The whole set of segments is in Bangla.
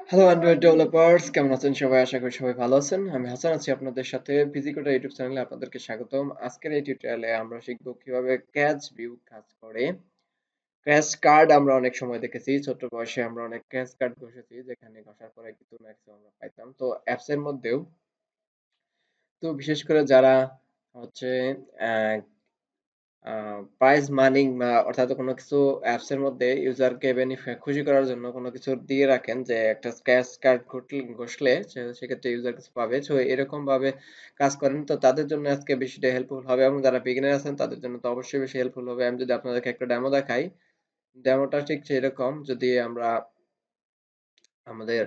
হ্যালো অ্যান্ড্রয়েড ডেভেলপার্স, কেমন আছেন সবাই? আশা করি সবাই ভালো আছেন। আমি হাসান আছি আপনাদের সাথে। ফিজিকোটা ইউটিউব চ্যানেলে আপনাদেরকে স্বাগতম। আজকের এই টিউটোরিয়ালে আমরা শিখব কিভাবে ক্যাচ ভিউ কাজ করে। ক্র্যাশ কার্ড আমরা অনেক সময় দেখেছি, ছোট বয়সে আমরা অনেক ক্র্যাশ কার্ড ঘষেছি, যেখানে ঘষার পরে কিছু না কিছু আমরা পাইতাম। তো অ্যাপস এর মধ্যেও বিশেষ করে যারা হচ্ছে প্রাইজ মানিং বা অর্থাৎ কোনো কিছু অ্যাপস এর মধ্যে ইউজারকে খুশি করার জন্য কোনো কিছু দিয়ে রাখেন, যে একটা স্ক্র্যাচ কার্ড ঘষলে সেক্ষেত্রে ইউজার কিছু পাবে। সো এরকম ভাবে কাজ করেন, তো তাদের জন্য আজকে বেশিটা হেল্পফুল হবে, এবং যারা বিগিনার আছেন তাদের জন্য তো অবশ্যই বেশি হেল্পফুল হবে। আমি যদি আপনাদেরকে একটা ডেমো দেখাই, ডেমোটা ঠিক সেরকম। যদি আমরা আমাদের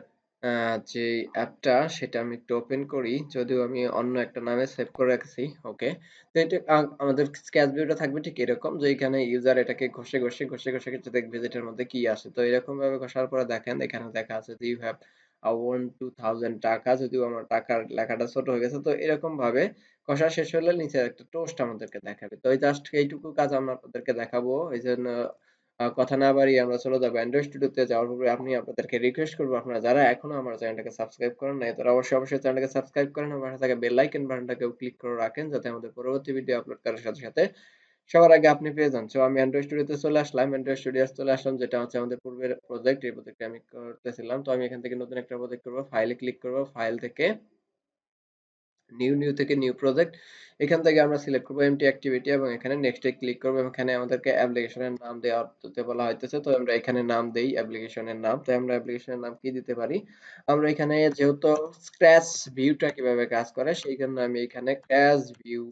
যে অ্যাপটা সেটা আমি একটু ওপেন করি, যদিও আমি অন্য একটা নামে সেভ করে রাখছি। ওকে, তো এটা আমাদের স্ক্যাচ ভিউটা থাকবে ঠিক এরকম, যে এখানে ইউজার এটাকে ঘষে ঘষে ঘষে ঘষে ঘষে দেখবে যেটার মধ্যে কি আসে। তো এরকম ভাবে ঘষার পরে দেখেন এখানে দেখা আছে যে ইউ হ্যাভ ওয়ান 2000 টাকা, যদিও আমার টাকার লেখাটা ছোট হয়ে গেছে। তো এরকম ভাবে ঘষা শেষ হলে নিচে একটা টোস্ট আমাদেরকে দেখাবে। তো এই জাস্ট এইটুকু কাজ আমরা আপনাদেরকে দেখাবো। এই জন্য কথা না বাড়িয়ে আমরা চলে যাবো অ্যান্ড্রয়েড স্টুডিওতে। যাওয়ার পূর্বে আমি আপনাদেরকে রিকোয়েস্ট করবো, আপনারা যারা এখনো আমার চ্যানেলটাকে সাবস্ক্রাইব করেন নাই, তারা অবশ্যই চ্যানেলটাকে সাবস্ক্রাইব করেন এবং পাশে থাকা বেল আইকন বাটনটাকেও ক্লিক করে রাখেন, যাতে আমাদের পরবর্তী ভিডিও আপলোড করার সাথে সাথে সবার আগে আপনি পেয়ে যান। সো আমি অ্যান্ড্রয়েড স্টুডিওতে চলে আসলাম, যেটা হচ্ছে আমাদের পূর্বের প্রজেক্ট। এই প্রজেক্টে আমি করতেছিলাম। তো আমি এখান থেকে নতুন একটা প্রজেক্ট করবো, ফাইলে ক্লিক করবো, ফাইল থেকে নিউ থেকে নিউ প্রজেক্ট। এখান থেকে আমরা সিলেক্ট করবো এমটি অ্যাক্টিভিটি এবং এখানে নেক্সট এ ক্লিক করবো, এবং এখানে আমাদেরকে অ্যাপ্লিকেশনের নাম দেওয়া হতে বলা হইতেছে। তো আমরা এখানে নাম দেই অ্যাপ্লিকেশনের নাম। তো আমরা অ্যাপ্লিকেশনের নাম কি দিতে পারি? আমরা এখানে যেহেতু স্ক্র্যাচ ভিউটা কিভাবে কাজ করে, সেই জন্য আমি এখানে ক্র্যাশ ভিউ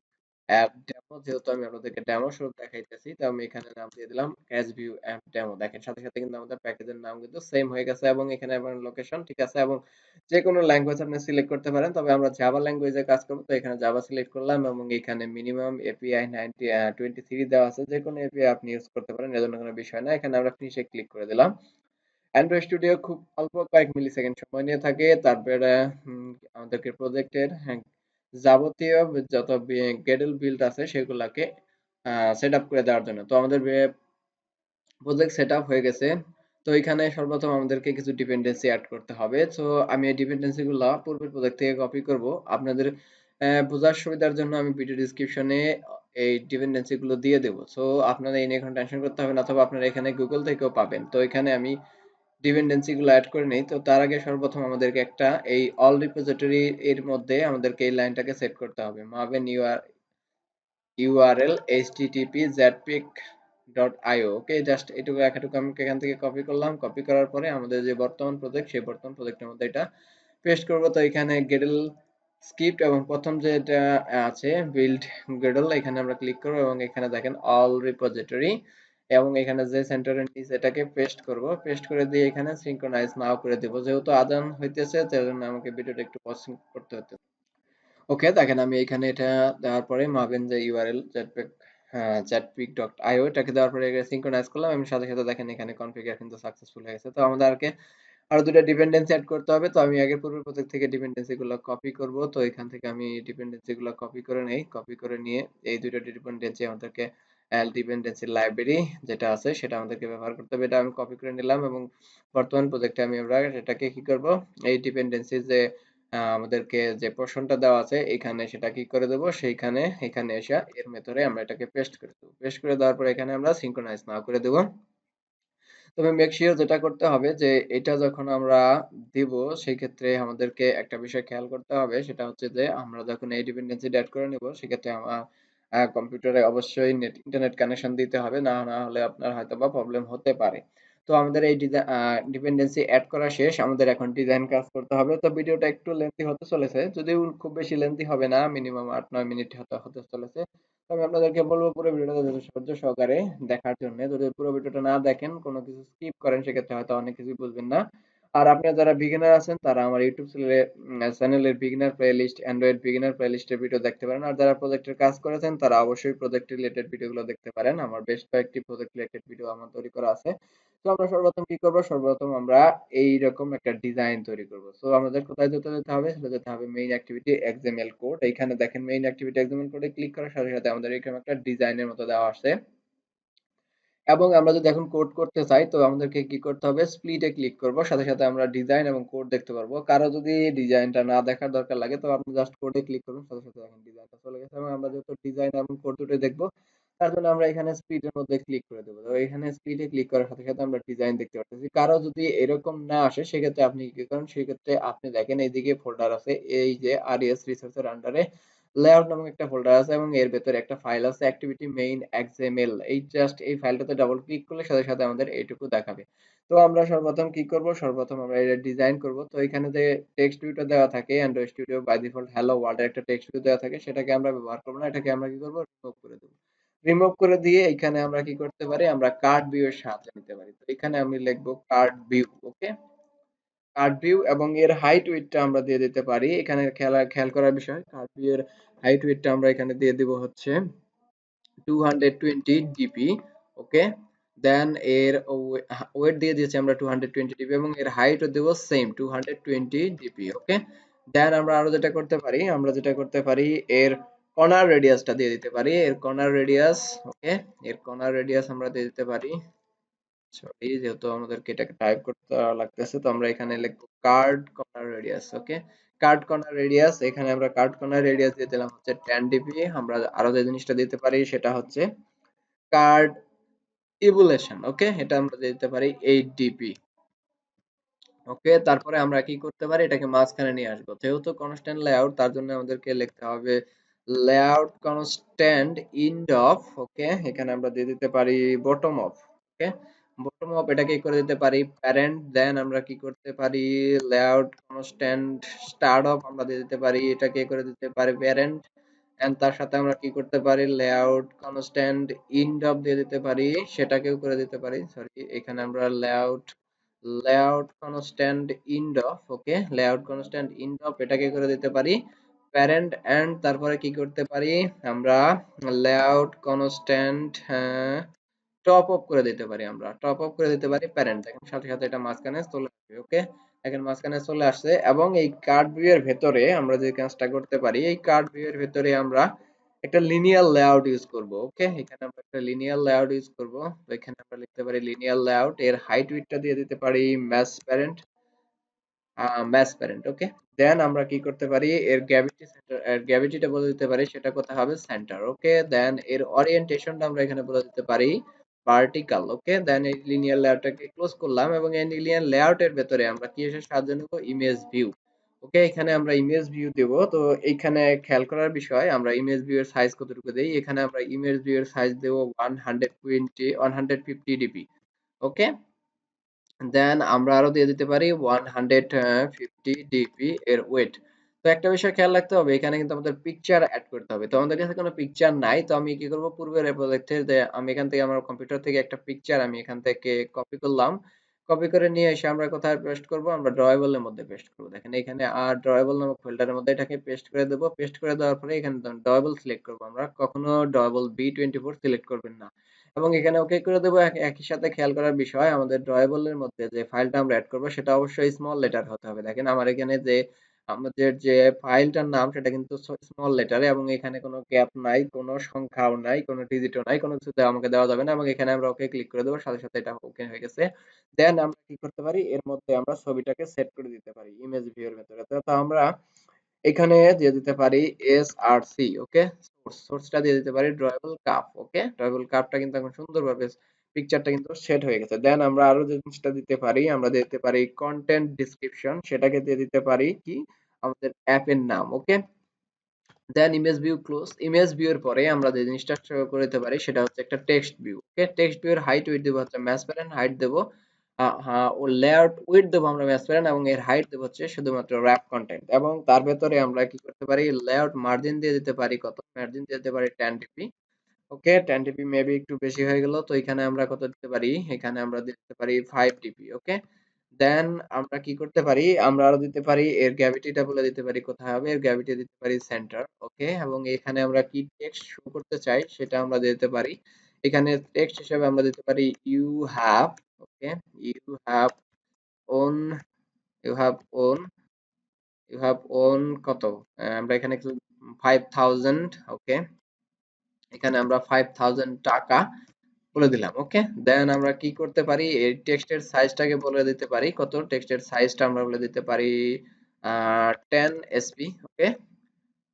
অ্যাপ ডেমো, যেহেতু আমি আপনাদেরকে ডেমো স্বরূপ দেখাইতেছি, তো আমি এখানে নাম দিয়ে দিলাম ক্র্যাশ ভিউ অ্যাপ ডেমো। দেখেন সাথে সাথে কিন্তু আমাদের প্যাকেজের নাম কিন্তু সেম হয়ে গেছে, এবং এখানে আমার লোকেশন ঠিক আছে, এবং যে কোনো ল্যাঙ্গুয়েজ আপনি সিলেক্ট করতে পারেন। তবে আমরা জাভা ল্যাঙ্গুয়েজে কাজ করব, তো এখানে জাভা সিলেক্ট করলাম, এবং এখানে মিনিমাম এপিআই 23 দেওয়া আছে। যে কোনো এপিআই আপনি ইউজ করতে পারেন, এর জন্য কোনো বিষয় না। এখানে আমরা ফিনিশে ক্লিক করে দিলাম। অ্যান্ড্রয়েড স্টুডিও খুব অল্প কয়েক মিলি সেকেন্ড সময় নিয়ে থাকে। তারপরে আমাদেরকে প্রজেক্টের যাবতীয় যত গেডেল বিল্ড আছে সেগুলাকে সেট আপ করে দেওয়ার জন্য। তো আমাদের প্রজেক্ট সেটআপ হয়ে গেছে। তো এখানে সর্বপ্রথম আমাদেরকে কিছু ডিপেন্ডেন্সি অ্যাড করতে হবে। সো আমি এই ডিপেন্ডেন্সি গুলা পূর্বের প্রজেক্ট থেকে কপি করব। আপনাদের বোঝার সুবিধার জন্য আমি ভিডিও ডেসক্রিপশনে এই ডিপেন্ডেন্সি গুলো দিয়ে দেবো। সো আপনারা এই নিয়ে এখন টেনশন করতে হবে না, অথবা আপনারা এখানে গুগল থেকেও পাবেন। তো এখানে আমি ডিপেন্ডেন্সি গুলো অ্যাড করে নেই। তো তার আগে সর্বপ্রথম আমাদেরকে একটা এই অল রিপোজিটরি এর মধ্যে আমাদেরকে এই লাইনটাকে সেট করতে হবে। মাভেন ইউআরএল http zpik.io। ওকে, জাস্ট এটুকু আমি এখান থেকে কপি করলাম। কপি করার পরে আমাদের যে বর্তমান প্রজেক্ট, সেই বর্তমান প্রজেক্টের মধ্যে এটা পেস্ট করব। তো এখানে গেডেল স্ক্রিপ্ট এবং প্রথম যেটা আছে বিল্ড গেডেল, এখানে আমরা ক্লিক করব, এবং এখানে দেখেন অল রিপোজিটরি, এবং এখানে যে সেন্টারের নিচে এটাকে পেস্ট করব। পেস্ট করে দিয়ে এখানে সিনক্রোনাইজ নাও করে দেব। যেহেতু আজান হইতেছে, তার জন্য আমাকে ভিডিওটা একটু পজ করতে হতে। ওকে, দেখেন আমি এখানে এটা দেওয়ার পরে মাবেন যে ইউআরএল zpik.io, এটাকে দেওয়ার পরে সিনক্রোনাইজ করলাম, এবং সাথে সাথে দেখেন এখানে কনফিগার কিন্তু সাকসেসফুল হয়ে গেছে। তো আমাদেরকে আরো দুটো ডিপেন্ডেন্সি অ্যাড করতে হবে। তো আমি আগে পূর্বের প্রজেক্ট থেকে ডিপেন্ডেন্সি গুলো কপি করব। তো এখান থেকে আমি ডিপেন্ডেন্সি গুলো কপি করে নেই। কপি করে নিয়ে এই দুটো ডিপেন্ডেন্সি আমাদেরকে ডিপেন্ডেন্সি লাইব্রেরি যেটা আছে সেটা আমাদেরকে ব্যবহার করতে হবে। এটা আমি কপি করে নিলাম, এবং বর্তমান প্রজেক্টে আমরা এটাকে কি করব, এই ডিপেন্ডেন্সি যে আমাদেরকে যে পোর্শনটা দেওয়া আছে এখানে সেটা কি করে দেব, সেইখানে এখানে এসে এর মেথডে আমরা এটাকে পেস্ট করে দেব। পেস্ট করে দেওয়ার পর এখানে আমরা সিনক্রোনাইজ নাও করে দেব। তবে মেক শিওর যেটা করতে হবে, যে এটা যখন আমরা দিব, সেই ক্ষেত্রে আমাদেরকে একটা বিষয় খেয়াল করতে হবে, সেটা হচ্ছে যে আমরা যখন এই ডিপেন্ডেন্সি অ্যাড করে নিব, সেক্ষেত্রে আমার কম্পিউটারে অবশ্যই ইন্টারনেট কানেকশন দিতে হবে, না হলে আপনার হয়তোবা প্রবলেম হতে পারে। তো আমাদের এই ডিপেন্ডেন্সি অ্যাড করা শেষ, আমাদের এখন ডিজাইন কাজ করতে হবে। তো ভিডিওটা একটু লেন্থি হতে চলেছে, যদিও খুব বেশি লেন্থি হবে না, মিনিমাম 8-9 মিনিট হতে হতে চলেছে। আমি আপনাদেরকে বলবো পুরো ভিডিওটা যথেষ্ট ধৈর্য সহকারে দেখার জন্য। যদি পুরো ভিডিওটা না দেখেন, কোনো কিছু স্কিপ করেন, সেক্ষেত্রে হয়তো অনেক কিছুই বুঝবেন না। আর আপনারা যারা বিগিনার আছেন, তারা আমার ইউটিউব চ্যানেলের বিগিনার প্লেলিস্ট, অ্যান্ড্রয়েড বিগিনার প্লেলিস্টের ভিডিও দেখতে পারেন। আর যারা প্রজেক্টের কাজ করেছেন, তারা অবশ্যই প্রজেক্ট রিলেটেড ভিডিওগুলো দেখতে পারেন। আমার বেশ কয়েকটি প্রজেক্ট রিলেটেড ভিডিও আমার তৈরি করা আছে। তো আমরা সর্বপ্রথম কি করব, সর্বপ্রথম আমরা এইরকম একটা ডিজাইন তৈরি করব। সো আমাদের কোথায় যেতে হবে, সেটা যেতে হবে মেইন অ্যাক্টিভিটি এক্সএমএল কোড। এইখানে দেখেন মেইন অ্যাক্টিভিটি এক্সএমএল কোডে ক্লিক করার সাথে সাথে আমাদের এরকম একটা ডিজাইনের মতো দেওয়া আছে। এবং আমরা যদি এখন কোড করতে চাই তো আমাদেরকে কি করতে হবে, স্প্লিটে ক্লিক করব, সাথে সাথে আমরা ডিজাইন এবং কোড দেখতে পারবো। কারো যদি ডিজাইনটা না দেখার দরকার লাগে তো আপনি জাস্ট কোডে ক্লিক করবেন, সাথে সাথে এখন ডিজাইনটা চলে গেছে এবং আমরা যেহেতু ডিজাইন এবং কোড দুটোই দেখবো তার জন্য আমরা এখানে স্প্লিটের মধ্যে ক্লিক করে দেবো। তো এখানে স্প্লিটে ক্লিক করার সাথে সাথে আমরা ডিজাইন দেখতে পাচ্ছি। কারো যদি এরকম না আসে সেক্ষেত্রে আপনি কি করেন, সেক্ষেত্রে আপনি দেখেন এইদিকে ফোল্ডার আছে, এই যে আরএস রিসোর্সের আন্ডারে লেআউট নামক একটা ফোল্ডার আছে এবং এর ভেতরে একটা ফাইল আছে অ্যাক্টিভিটি মেইন এক্সএমএল। এই জাস্ট এই ফাইলটাতে ডাবল ক্লিক করলে সাথে সাথে আমাদের এইটুকু দেখাবে। তো আমরা সর্বপ্রথম কি করব, সর্বপ্রথম আমরা এটা ডিজাইন করব। তো এখানে যে টেক্সট ভিউটা দেওয়া থাকে Android studio by default hello world এর একটা টেক্সট ভিউ দেওয়া থাকে, সেটাকে আমরা ব্যবহার করব না, এটাকে আমরা কি করব, রিমুভ করে দেব। রিমুভ করে দিয়ে এখানে আমরা কি করতে পারি, আমরা কার্ড ভিউ এর সাহায্যে নিতে পারি। তো এখানে আমি লিখব কার্ড ভিউ। ওকে, কার্ড ভিউ এবং এর হাইট উইডথটা আমরা দিয়ে দিতে পারি। এখানে খেয়াল করার বিষয়, কার্ড ভিউ এর হাইট উইডথটা আমরা এখানে দিয়ে দিব হচ্ছে 220 ডিপি। ওকে, দেন এর ওয়েট দিয়ে দিয়েছি আমরা 220 ডিপি এবং এর হাইটও দেব সেম 220 ডিপি। ওকে, দেন আমরা আরো যেটা করতে পারি, এর কর্নার রেডিয়াসটা দিয়ে দিতে পারি। এর কর্নার রেডিয়াস, ওকে, এর কর্নার রেডিয়াস আমরা দিয়ে দিতে পারি। সরি, যেহেতু আমাদেরকে এটাকে টাইপ করতে লাগতেছে তো আমরা এখানে লিখবো কার্ড কর্নার রেডিয়াস। ওকে, কার্ড কর্নার রেডিয়াস, এখানে আমরা কার্ড কর্নার রেডিয়াস দিয়ে দিলাম হচ্ছে 10 ডিপি। আমরা আরো যে জিনিসটা দিতে পারি সেটা হচ্ছে কার্ড ইভুলেশন। ওকে, এটা আমরা দিতে পারি 8 ডিপি। ওকে, তারপরে আমরা কি করতে পারি, এটাকে মাঝখানে নিয়ে আসবো। যেহেতু কনস্ট্যান্ট লেআউট তার জন্য আমাদেরকে লিখতে হবে লেআউট কনস্ট্যান্ট ইন্ড অফ। ওকে, এখানে আমরা দিয়ে দিতে পারি bottom of. Okay, bottom of এটাকে করে দিতে পারি প্যারেন্ট। দেন আমরা কি করতে পারি, লেআউট কনস্ট্যান্ট স্টার্ট অফ আমরা দিয়ে দিতে পারি, এটাকে করে দিতে পারি প্যারেন্ট। এন্ড তার সাথে আমরা কি করতে পারি, লেআউট কনস্ট্যান্ট ইন্ড অফ দিয়ে দিতে পারি, সেটাকেও করে দিতে পারি। সরি, এখানে আমরা layout constant ইন্ড of. Okay, layout constant ইন্ড of এটাকে করে দিতে পারি প্যারেন্ট। এন্ড তারপরে কি করতে পারি, আমরা লেআউট কনস্ট্যান্ট টপ অফ করে দিতে পারি, আমরা টপ অফ করে দিতে পারি প্যারেন্ট। দেখেন সাথে সাথে এটা মাঝখানে চলে আসবে। ওকে, এখন মাঝখানে চলে আসছে এবং এই কার্ড ভিউ এর ভেতরে আমরা যে কাজটা করতে পারি, এই কার্ড ভিউ এর ভেতরে আমরা একটা লিনিয়ার লেআউট ইউজ করব। ওকে, এখানে আমরা একটা লিনিয়ার লেআউট ইউজ করব। তো এখানে আমরা লিখতে পারি লিনিয়ার লেআউট, এর হাইট উইডথটা দিয়ে দিতে পারি ম্যাচ প্যারেন্ট। ওকে, দেন আমরা কি করতে পারি, এর গ্র্যাভিটি সেন্টার, এর গ্র্যাভিটিটা বলে দিতে পারি সেটা কোথায় হবে, সেন্টার। ওকে, দেন এর ওরিয়েন্টেশনটা আমরা এখানে বলে দিতে পারি ভার্টিক্যাল। ওকে, দেন এই লিনিয়ার লেআউটটাকে ক্লোজ করলাম এবং এই লিনিয়ার লেআউটের ভেতরে আমরা কি এসে সাহায্য নেব, ইমেজ ভিউ। ওকে, এখানে আমরা ইমেজ ভিউ দেব। তো এইখানে খেয়াল করার বিষয়, আমরা ইমেজ ভিউ এর সাইজ কতটুকু দেই, এখানে আমরা ইমেজ ভিউ এর সাইজ দেব 150 ডিপি। ওকে, দেন আমরা আরো দিয়ে দিতে পারি 150 ডিপি এর ওয়েট। তো একটা বিষয় খেয়াল রাখতে হবে, এখানে কিন্তু আমাদের পিকচার অ্যাড করতে হবে। তো আমাদের কাছে কোনো পিকচার নাই, তো আমি কি করব, পূর্বের প্রজেক্ট থেকে আমি এখান থেকে আমার কম্পিউটার থেকে একটা পিকচার আমি এখান থেকে কপি করলাম। কপি করে নিয়ে এসে আমরা কোথায় পেস্ট করব, আমরা ড্রয়েবল এর মধ্যে পেস্ট করব। দেখেন এখানে আর ড্রয়েবল নামক ফোল্ডারের মধ্যে এটাকে পেস্ট করে দেব। পেস্ট করে দেওয়ার পরে এখানে ড্রয়েবল সিলেক্ট করব, আমরা কখনো ড্রয়েবল B24 সিলেক্ট করবেন না এবং এখানে ওকে করে দেবো। একই সাথে খেয়াল করার বিষয়, আমাদের ড্রয়েবল এর মধ্যে যে ফাইলটা আমরা অ্যাড করবো সেটা অবশ্যই স্মল লেটার হতে হবে। দেখেন আমার এখানে যে আমাদের যে ফাইলটার নাম সেটা কিন্তু স্মল লেটারে এবং এখানে কোনো গ্যাপ নাই, কোনো সংখ্যাও নাই, কোনো ডিজিটও নাই, কোনো কিছু আমাকে দেওয়া যাবে না এবং এখানে আমরা ওকে ক্লিক করে দেবো, সাথে সাথে এটা ওকে হয়ে গেছে। দেন আমরা কি করতে পারি, এর মধ্যে আমরা ছবিটাকে সেট করে দিতে পারি ইমেজ ভিউ এর ভেতরে। তো আমরা এখানে দিয়ে দিতে পারি এসআরসি। ওকে, সোর্সটা দিয়ে দিতে পারি ড্রয়েবল কাপ। ওকে, ড্রয়েবল কাপটা কিন্তু এখন সুন্দরভাবে পিকচারটা কিন্তু সেট হয়ে গেছে। দেন আমরা আরো যে জিনিসটা দিতে পারি, আমরা দিতে পারি কন্টেন্ট ডেসক্রিপশন, সেটাকে দিয়ে দিতে পারি কি, আমাদের অ্যাপের নাম। Okay, then image view close. Image view এর পরে আমরা যে জিনিসটা করে দিতে পারি সেটা হচ্ছে একটা টেক্সট ভিউ। ওকে, টেক্সট ভিউ এর হাইট উইডথ দেব হচ্ছে ম্যাচ প্যারেন্ট, হাইট দেব হ্যাঁ ও লেআউট উইডথ দেব আমরা ম্যাচ প্যারেন্ট এবং এর হাইট দেব হচ্ছে শুধুমাত্র র‍্যাপ কন্টেন্ট এবং তার ভেতরে আমরা কি করতে পারি, লেআউট মার্জিন দিয়ে দিতে পারি, কত মার্জিন দিয়ে দিতে পারি 10 ডিপি। ওকে, 10 ডিপি মেবি একটু বেশি হয়ে গেল, তো এখানে আমরা কত দিতে পারি, এখানে আমরা দিতে পারি 5 ডিপি। ওকে, দেন আমরা কি করতে পারি, আমরা আরো দিতে পারি এর গ্র্যাভিটিটা বলে দিতে পারি কোথায় হবে, এর গ্র্যাভিটি দিতে পারি সেন্টার। ওকে, এবং এখানে আমরা কি টেক্সট শো করতে চাই সেটা আমরা দিতে পারি। এখানে টেক্সট হিসেবে আমরা দিতে পারি you have. Okay, you have own you have own you have own কত, আমরা এখানে 5000। ওকে, এখানে আমরা 5000 টাকা বলে দিলাম। ওকে, দেন আমরা কি করতে পারি, এই টেক্সটের সাইজটাকে বলে দিতে পারি কত, টেক্সটের সাইজটা আমরা বলে দিতে পারি 10 এসপি। ওকে,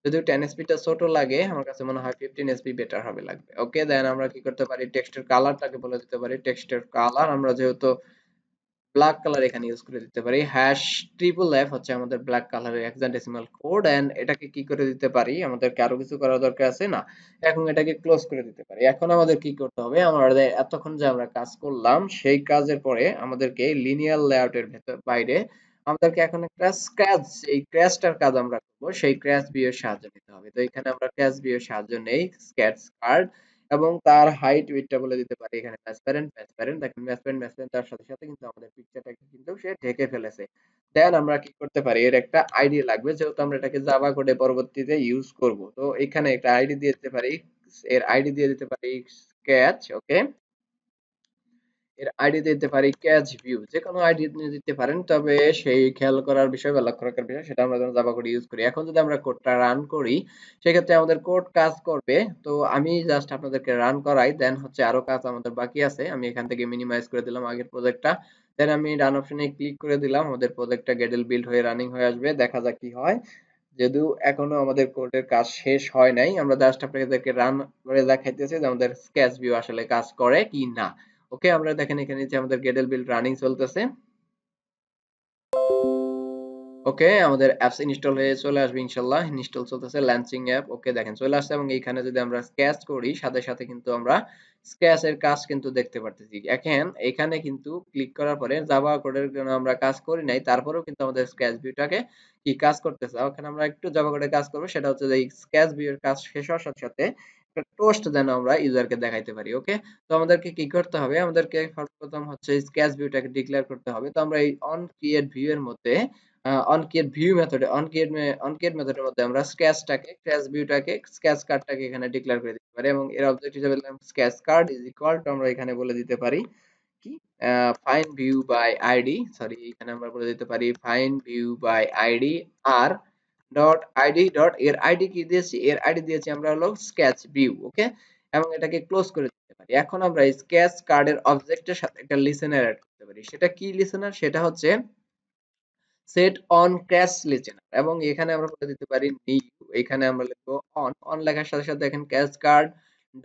যদিও 10 এসপিটা ছোট লাগে, আমার কাছে মনে হয় 15 এসপি বেটার হবে লাগবে। ওকে, দেন আমরা কি করতে পারি, টেক্সটের কালারটাকে বলে দিতে পারি, টেক্সটের কালার আমরা যেহেতু ব্ল্যাক কালার এখানে ইউজ করে দিতে পারি, হ্যাশ ট্রিপল এফ হচ্ছে আমাদের ব্ল্যাক কালারের হেক্সাডেসিমাল কোড। এন্ড এটাকে কি করে দিতে পারি, আমাদেরকে আরো কিছু করার দরকার আছে না, এখন এটাকে ক্লোজ করে দিতে পারি। এখন আমাদের কি করতে হবে, আমাদের এতক্ষণ যে আমরা কাজ করলাম সেই কাজের পরে আমাদেরকে লিনিয়ার লেআউটের ভেতর বাইরে আমাদেরকে এখন একটা স্ক্র্যাচ, এই ক্র্যাশটার কাজ আমরা করবো, সেই ক্র্যাশ ভিউ এর সাহায্য নিতে হবে। তো এখানে আমরা ক্র্যাশ ভিউ এর সাহায্য নেই, স্কেচ কার্ড, এবং তার হাইট উইডথটা বলে দিতে পারি এখানে ট্রান্সপারেন্ট দেখেন, ট্রান্সপারেন্ট তার সাথে সাথে কিন্তু আমাদের পিকচারটাকে কিন্তু সে ঢেকে ফেলেছে। দেন আমরা কি করতে পারি, এর একটা আইডি লাগবে, যেহেতু আমরা এটাকে জাভা কোডে পরবর্তীতে ইউজ করব। তো এখানে একটা আইডি দিয়ে দিতে পারি, এর আইডি দিয়ে দিতে পারি স্কেচ। ওকে, এর আইডি দিতে পারি ক্যাচ ভিউ, যে কোনো আইডি নিয়ে দিতে পারেন, তবে সেই খেয়াল করার বিষয় বা লক্ষ্য রাখার বিষয় সেটা আমরা যেন জাভা কোড ইউজ করি। এখন যদি আমরা কোডটা রান করি সেক্ষেত্রে আমাদের কোড কাজ করবে। তো আমি জাস্ট আপনাদেরকে রান করাই, দেন হচ্ছে আরো কাজ আমাদের বাকি আছে। আমি এখান থেকে মিনিমাইজ করে দিলাম আগের প্রজেক্টটা, দেন আমি রান অপশনে ক্লিক করে দিলাম, আমাদের প্রজেক্টটা গেডেল বিল্ড হয়ে রানিং হয়ে আসবে, দেখা যাক কি হয়। যদিও এখনো আমাদের কোডের কাজ শেষ হয় নাই, আমরা জাস্ট আপনাদেরকে রান করে দেখাইতেছি যে আমাদের স্কেচ ভিউ আসলে কাজ করে কি না। ওকে, আমরা দেখেন এখানে যে আমাদের গেডেল বিল্ড রানিং চলতেছে। ওকে, আমাদের অ্যাপস ইনস্টল হয়ে চলে আসবে ইনশাল্লাহ, ইনস্টল চলতেছে, লঞ্চিং অ্যাপ। ওকে, দেখেন চলে আসছে, এবং এইখানে যদি আমরা স্কেচ করি সাথে সাথে কিন্তু আমরা স্কেচের কাজ কিন্তু দেখতে পারতেছি। এখন এখানে কিন্তু ক্লিক করার পরে জাভা কোডের জন্য আমরা কাজ করি নাই, তারপরেও কিন্তু আমাদের স্কেচ ভিউটাকে কি কাজ করতেছে। ওখানে আমরা একটু জাভা কোডে কাজ করবো, সেটা হচ্ছে যে এই স্কেচ ভিউয়ের কাজ শেষ হওয়ার সাথে সাথে একটা টোস্ট যেন আমরা ইউজারকে দেখাইতে পারি। ওকে, তো আমাদেরকে কি করতে হবে, আমাদেরকে সর্বপ্রথম হচ্ছে স্কেচ ভিউটাকে ডিক্লেয়ার করতে হবে। তো আমরা এই অন ক্রিয়েট ভিউ এর মধ্যে অনক্রিয়েট ভিউ মেথডে অনক্রিয়েট মেথডের মধ্যে আমরা স্কেচ ভিউটাকে স্কেচ কার্ডটাকে এখানে ডিক্লেয়ার করে দিতে পারি, এবং এর অবজেক্ট হিসেবে দিলাম sketch card is equal to, আমরা এখানে বলে দিতে পারি কি find view by ID, sorry এখানে আমরা বলে দিতে পারি find view by ID R dot ID dot, এর আইডি কি দিয়েছি, এর আইডি দিয়েছি আমরা হলো স্কেচ ভিউ। ওকে, এবং এটাকে ক্লোজ করে দিতে পারি। এখন আমরা স্কেচ কার্ডের অবজেক্টের সাথে একটা লিসেনার অ্যাড করতে পারি। সেটা কি লিসেনার, সেটা হচ্ছে সেট অন ক্যাশ লিজেন্ড, এবং এখানে আমরা বলে দিতে পারি নিউ, এখানে আমরা লিখবো অন। অন লেখার সাথে সাথে দেখেন cash card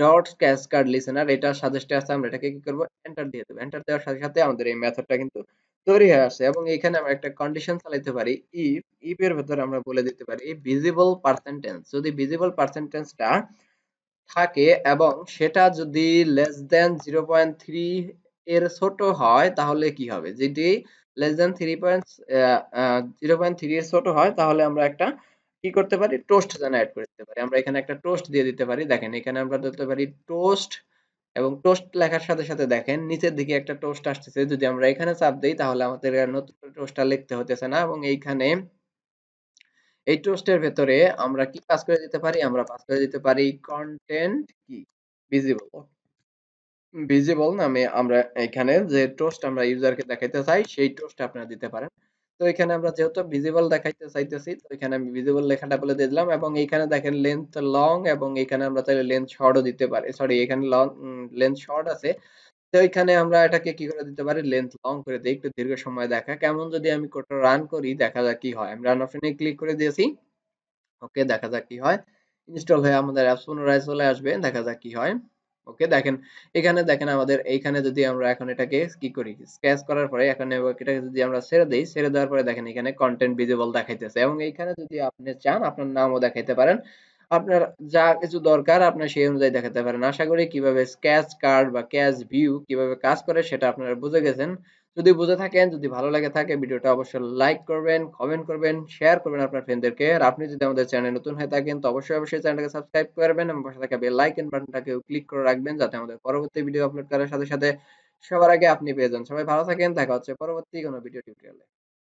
dot cash card listener, এটা সাজেস্টে আছে, আমরা এটাকে কি করব, এন্টার দিয়ে দেব। এন্টার দেওয়ার সাথে সাথে আমাদের এই মেথডটা কিন্তু তৈরি হয়ে আসে, এবং এখানে আমরা একটা কন্ডিশন চালাতে পারি ইফ, ইফ এর ভেতরে আমরা বলে দিতে পারি ভিজিবল পার্সেন্টেজ, যদি ভিজিবল পার্সেন্টেজটা থাকে এবং সেটা যদি লেস দেন 0.3 এর ছোট হয় তাহলে কি হবে, যদি লেস দেন 0.3 এর ছোট হয় তাহলে আমরা একটা কি করতে পারি, টোস্ট যেন অ্যাড করে দিতে পারি। আমরা এখানে একটা টোস্ট দিয়ে দিতে পারি, দেখেন এখানে আমরা দিতে পারি টোস্ট, এবং টোস্ট লেখার সাথে সাথে দেখেন নিচের দিকে একটা টোস্ট আসতেছে, যদি আমরা এখানে চাপ দেই তাহলে আমাদের আর নতুন করে টোস্টটা লিখতে হতেছে না। এবং এইখানে এই টোস্টের ভেতরে আমরা কি পাস করে দিতে পারি, আমরা পাস করে দিতে পারি কন্টেন্ট কি ভিজিবল, ভিজিবল নামে আমরা এখানে যে টোস্ট আমরা ইউজারকে দেখাইতে চাই সেই টোস্ট আপনারা দিতে পারেন। তো এখানে আমরা যেহেতু ভিজিবল দেখাইতে চাইতেছি, তো এখানে আমি ভিজিবল লেখাটা বলে দিয়ে দিলাম, এবং এইখানে দেখেন লেন্থ লং, এবং এখানে আমরা চাইলে লেন্থ শর্টও দিতে পারি, সরি এখানে লং লেন্থ শর্ট আছে, তো এখানে আমরা এটাকে কি করে দিতে পারি, লেন্থ লং করে দিই, একটু দীর্ঘ সময় দেখা কেমন। যদি আমি কোডটা রান করি দেখা যাক কি হয়, আমি রান অপশনে ক্লিক করে দিয়েছি। ওকে, দেখা যাক কি হয়, ইনস্টল হয়ে আমাদের অ্যাপস পুনরায় চলে আসবে, দেখা যাক কি হয়। ওকে, দেখেন এখানে দেখেন আমাদের এইখানে যদি আমরা এখন এটাকে কি করি, স্ক্র্যাচ করার পরে এখন এটাকে যদি আমরা ছেড়ে দেই, ছেড়ে দেওয়ার পরে দেখেন এখানে কন্টেন্ট ভিজিবল দেখাইতেছে, এবং এইখানে যদি আপনি চান আপনার নামও দেখাইতে পারেন, আপনার যা কিছু দরকার আপনার সেই অনুযায়ী দেখাতে পারেন। আশা করি কিভাবে স্ক্র্যাচ কার্ড বা ক্যাশ ভিউ কিভাবে কাজ করে সেটা আপনারা বুঝে গেছেন। যদি বুঝে থাকেন, যদি ভালো লাগে থাকে ভিডিওটা অবশ্যই লাইক করবেন, কমেন্ট করবেন, শেয়ার করবেন আপনার ফ্রেন্ডদেরকে। আর আপনি যদি আমাদের চ্যানেলে নতুন হয়ে থাকেন তো অবশ্যই চ্যানেলটাকে সাবস্ক্রাইব করবেন, এবং পাশে থাকা বেল আইকন বাটনটাকেও ক্লিক করে রাখবেন যাতে আমাদের পরবর্তী ভিডিও আপলোড করার সাথে সাথে সবার আগে আপনি পেয়ে যান। সবাই ভালো থাকেন, দেখা হচ্ছে পরবর্তী কোনো ভিডিও টিউটোরিয়ালে।